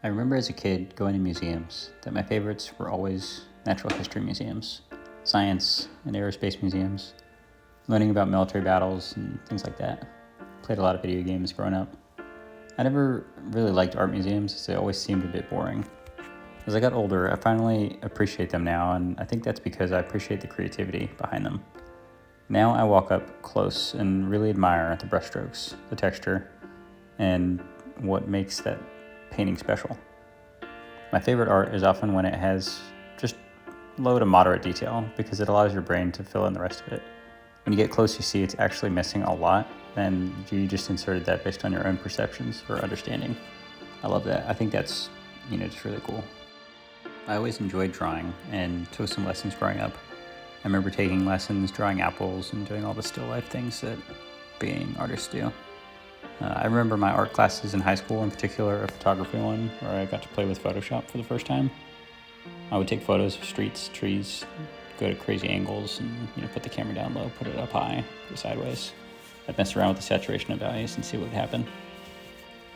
I remember as a kid going to museums that my favorites were always natural history museums, science and aerospace museums, learning about military battles and things like that. Played a lot of video games growing up. I never really liked art museums as they always seemed a bit boring. As I got older, I finally appreciate them now, and I think that's because I appreciate the creativity behind them. Now I walk up close and really admire the brushstrokes, the texture, and what makes that painting special. My favorite art is often when it has just low to moderate detail because it allows your brain to fill in the rest of it. When you get close, you see it's actually missing a lot, and you just inserted that based on your own perceptions or understanding. I love that. I think that's, just really cool. I always enjoyed drawing and took some lessons growing up. I remember taking lessons, drawing apples, and doing all the still life things that being artists do. I remember my art classes in high school, in particular a photography one, where I got to play with Photoshop for the first time. I would take photos of streets, trees, go to crazy angles, and put the camera down low, put it up high, put it sideways. I'd mess around with the saturation of values and see what would happen.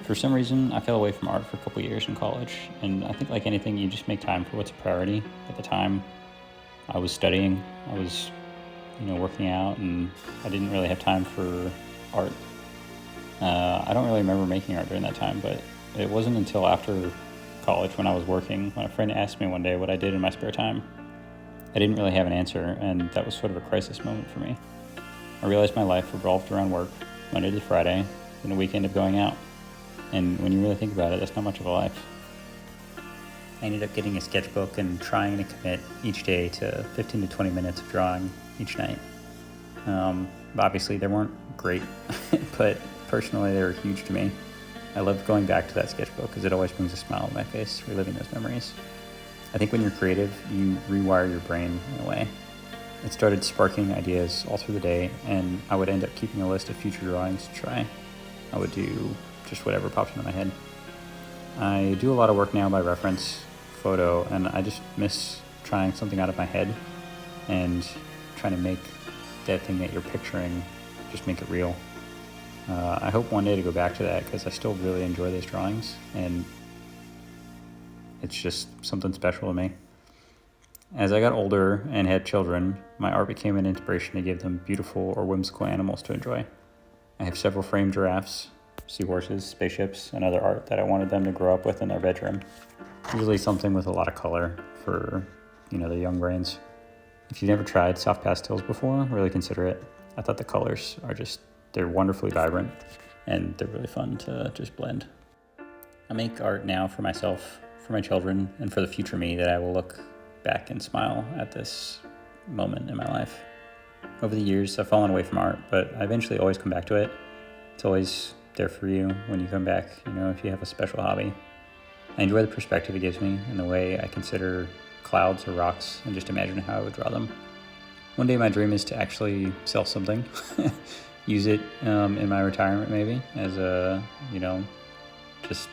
For some reason, I fell away from art for a couple years in college, and I think like anything, you just make time for what's a priority. At the time, I was studying, I was, working out, and I didn't really have time for art. I don't really remember making art during that time, but it wasn't until after college when I was working, when a friend asked me one day what I did in my spare time. I didn't really have an answer, and that was sort of a crisis moment for me. I realized my life revolved around work, Monday to Friday, and a weekend of going out. And when you really think about it, that's not much of a life. I ended up getting a sketchbook and trying to commit each day to 15 to 20 minutes of drawing each night. Obviously, they weren't great, but personally, they were huge to me. I loved going back to that sketchbook because it always brings a smile on my face, reliving those memories. I think when you're creative, you rewire your brain in a way. It started sparking ideas all through the day, and I would end up keeping a list of future drawings to try. I would do just whatever popped into my head. I do a lot of work now by reference photo, and I just miss trying something out of my head and trying to make that thing that you're picturing, just make it real. I hope one day to go back to that because I still really enjoy those drawings, and it's just something special to me. As I got older and had children, my art became an inspiration to give them beautiful or whimsical animals to enjoy. I have several framed giraffes, seahorses, spaceships, and other art that I wanted them to grow up with in their bedroom. Usually something with a lot of color for, their young brains. If you've never tried soft pastels before, really consider it. I thought the colors are they're wonderfully vibrant, and they're really fun to just blend. I make art now for myself, for my children, and for the future me that I will look back and smile at this moment in my life. Over the years, I've fallen away from art, but I eventually always come back to it. It's always there for you when you come back, if you have a special hobby. I enjoy the perspective it gives me and the way I consider clouds or rocks and just imagine how I would draw them. One day my dream is to actually sell something, use it in my retirement maybe as just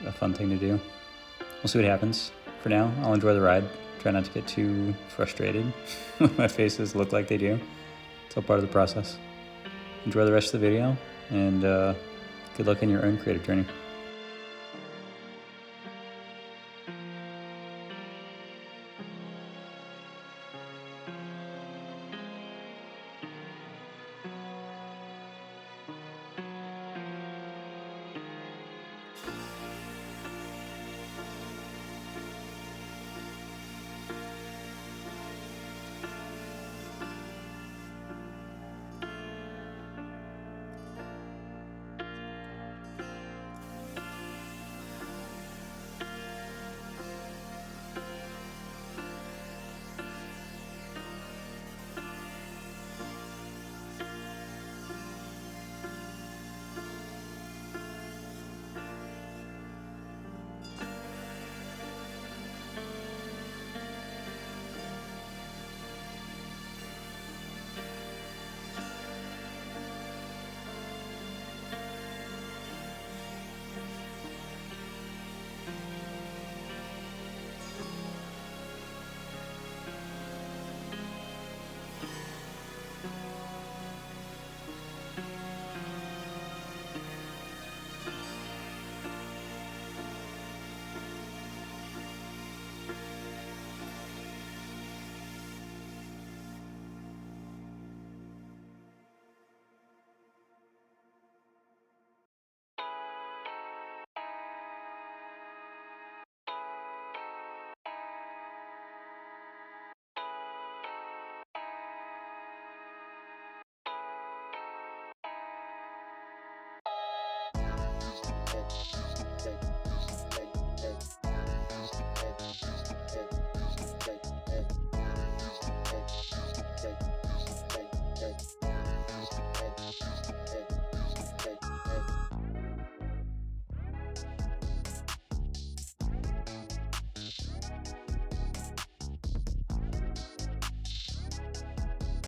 a fun thing to do. We'll see what happens. For now, I'll enjoy the ride. Try not to get too frustrated when my faces look like they do. It's all part of the process. Enjoy the rest of the video, and good luck in your own creative journey.